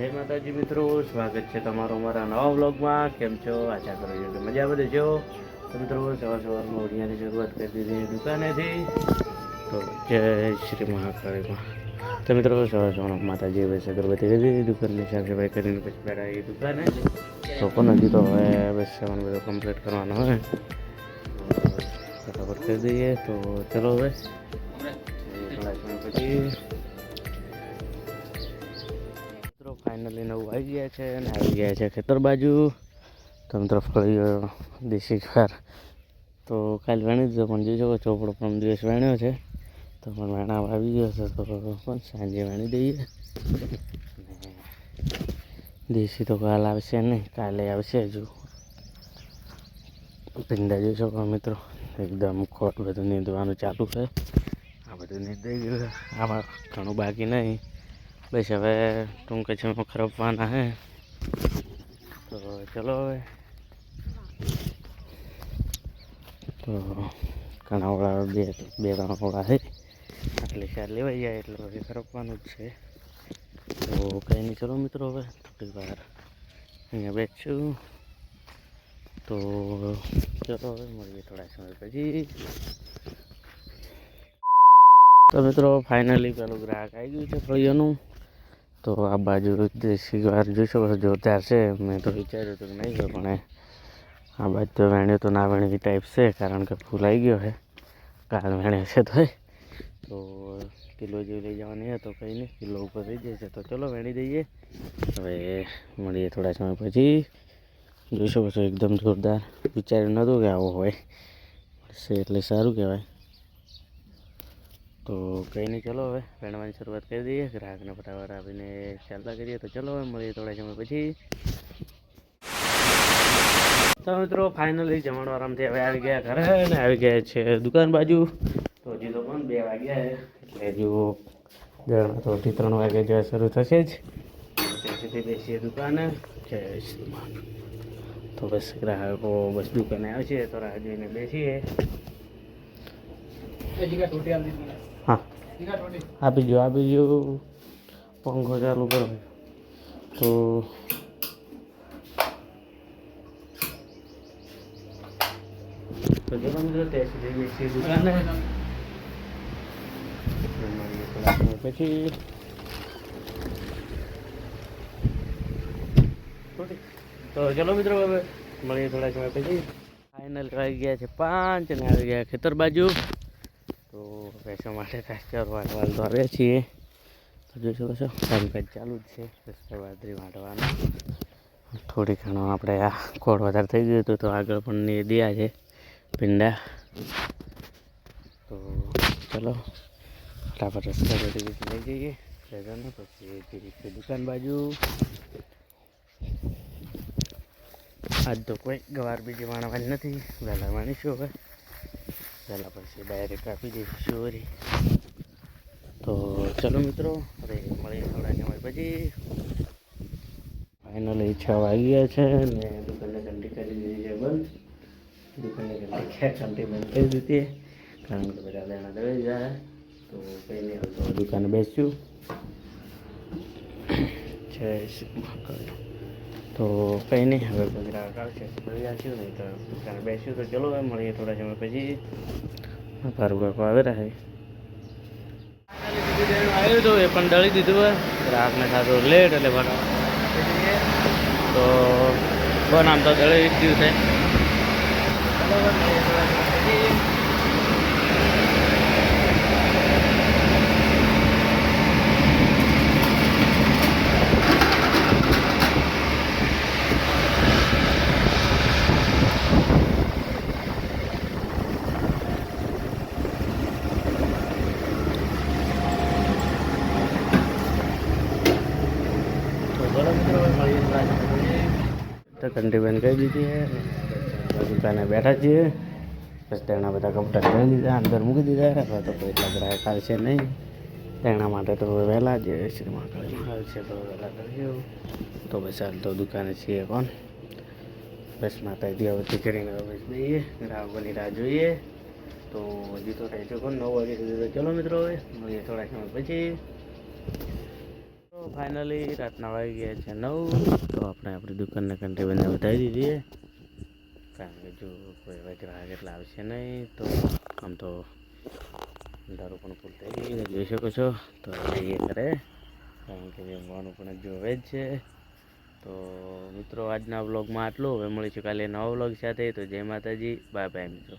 જય માતાજી મિત્રો, સ્વાગત છે તમારો મારા નવા વ્લોગમાં. કેમ છો? આશા કરું છું કે મજા બધે છો. તો મિત્રો સવારમાં ઉઠીની શરૂઆત કરી દીધી દુકાનેથી. તો જય શ્રી મહાકાળીમાં. તો મિત્રો સવારમાં માતાજી બસ અગરબત્તી કરી દીધી, દુકાનની સાફ સફાઈ કરીને પછી બેઠા એ દુકાને. તો પણ હજી તો હવે બસ સેવન બધો કમ્પ્લીટ કરવાનો હોય ફટાફટ કરી દઈએ. તો ચલો હવે પછી ફાઇનલી 9 વાગી ગયા છે અને આવી ગયા છે ખેતર બાજુ. તમે તરફ કરી દેશી ખાર તો કાલે વેણી દીધો, પણ જોઈ શકો ચોપડો પણ દિવસ વેણ્યો છે. તો પણ વેણા આવી ગયો છે તો પણ સાંજે વેણી દઈએ. દેશી તો કાલ આવશે નહીં, કાલે આવશે. હજુ ભીંડા જોઈ શકો મિત્રો, એકદમ ખોટ બધું નીંદવાનું ચાલુ છે. આ બધું નીંદાઈ ગયું છે, આમાં ઘણું બાકી નહીં. બસ હવે ટૂંક સમયમાં ખરપવાના હે. તો ચલો હવે તો ઘણાવાળા બે ત્રણ વાળા છે, આટલી ચાર લેવાઈ જાય એટલે પછી ખરપવાનું જ છે. તો કંઈ નહીં, ચલો મિત્રો હવે થોડી વાર અહીંયા બેસશું. તો ચલો હવે મળીએ થોડા સમય પછી. તો મિત્રો ફાઇનલી પેલું ગ્રાહક આવી ગયું છે ફળિયાનું. તો આ બાજુ દેશી વાર જોઈ શકો છો, જોરદાર છે. મેં તો વિચાર્યું હતું કે નહીં ગયો, પણ આ બાજુ તો વેણ્યો તો ના વેણ્યો ટાઈપ છે, કારણ કે ફૂલ આવી ગયો છે. કાલ વેણ્યો છે તો કિલો જેવી લઈ જવાની હોય તો કંઈ નહીં, કિલો ઉપર થઈ જશે. તો ચલો વેણી દઈએ. હવે મળીએ થોડા સમય પછી. જોઈ શકો છો એકદમ જોરદાર. વિચાર્યું નહોતું કે આવો હોય છે, એટલે સારું કહેવાય. તો કંઈ નહીં, ચલો હવે વેણવાની શરૂઆત કરી દઈએ. ગ્રાહકને ફટાફટ આપીને ચાલતા કરીએ. તો ચલો હવે મળીએ થોડા સમય પછી. તો મિત્રો ફાઇનલી જમણવાર આરામથી હવે આવી ગયા ઘરે ને આવી ગયા છે દુકાન બાજુ. તો હજી તો પણ 2 વાગ્યા છે, એટલે હજુ 2 થી 3 વાગે જેવા શરૂ થશે જ. ત્યાં સુધી બેસીએ દુકાને. જય શ્રી માન. તો બસ ગ્રાહકો બસ દુકાને આવશે તો રાહ જોઈને બેસીએ. હા આપી જો પંખો ચાલુ કરો. તો ચલો મિત્રો ત્યાં સુધી બેસીએ દુકાને. થોડા સમય પછી તો ચલો મિત્રો હવે મળીએ થોડા સમય પછી. ફાઇનલ આવી ગયા છે 5 અને આવી ગયા ખેતર બાજુ. તો પૈસા માટે ચાર વાટવા તો આવ્યા છીએ. તો જોઈ શકો છો કામકાજ ચાલુ જ છે. રસ્તા બાજરી વાટવાનું થોડી ઘણું આપણે આ ખોળ વધારે થઈ ગયું હતું, તો આગળ પણ દીયા છે ભીંડા. તો ચલો ફટાફટ રસ્તા બધી લઈ જઈએ સેઝનને, પછી દુકાન બાજુ. આજ તો કોઈ ગવાર બીજી વાણવાની નથી, વહેલા વાણીશું. હવે વહેલા પછી ડાયરેક્ટ આપી દઈશું ચોરી. તો ચલો મિત્રો હવે મળીએ થોડા સમય પછી. ફાઇનલી 6 વાગી ગયા છે ને દુકાનને ઘંટી કરી દીધી છે બંધ. દુકાનને ઘંટી બંધ કરી દીધી, કારણ કે બધા લેણા દવાઈ જાય. તો કંઈ નહીં, તો દુકાને બેસ્યું. જય શ્રી મહાકાળી. તો કંઈ નહીં, હવે ગ્રાહક આવશે મળી જશું, નહીં તો દુકાને બેસ્યું. તો ચલો હવે મળીએ થોડા સમય પછી. મારું કાકો આવે રહે આવ્યું હતું, એ પણ દળી દીધું હોય. ગ્રાહકને સારું લેટ એટલે તો બન આમ તો દળી ગયું છે. તો ઘંટી બંધ કરી દીધી છે. દુકાને બેઠા છીએ. બસ તેના બધા કપડા લઈ દીધા, અંદર મૂકી દીધા. અથવા તો કોઈ એટલા ગ્રાહક આવશે નહીં, તેના માટે તો વહેલા જ શ્રી મહાકાળી આવશે તો વહેલા કરીશું. તો બસ હાલ તો દુકાને છીએ કોણ. બસ માતાજી આવતી કરીને બસ દઈએ, ગ્રાહકોની રાહ જોઈએ. તો હજી તો રહેશે કોણ 9 વાગે સુધી. તો ચલો મિત્રો હવે મળીએ થોડા સમય પછી. ફાઇનલી રાતના વાગી ગયા છે 9. તો આપણે આપણી દુકાનને કંટ્રી બંને વધારી દીધી છે, કારણ કે જો કોઈ હવે ગ્રાહક એટલા આવશે નહીં. તો આમ તો દારૂ પણ ફૂલ થઈ ગઈ જોઈ શકો છો. તો એ કરે, કારણ કે જમવાનું પણ જોવે જ છે. તો મિત્રો આજના વ્લોગમાં આટલું. હવે મળીશું કાલે નવા વ્લોગ સાથે. તો જય માતાજી, બાય બાય મિત્રો.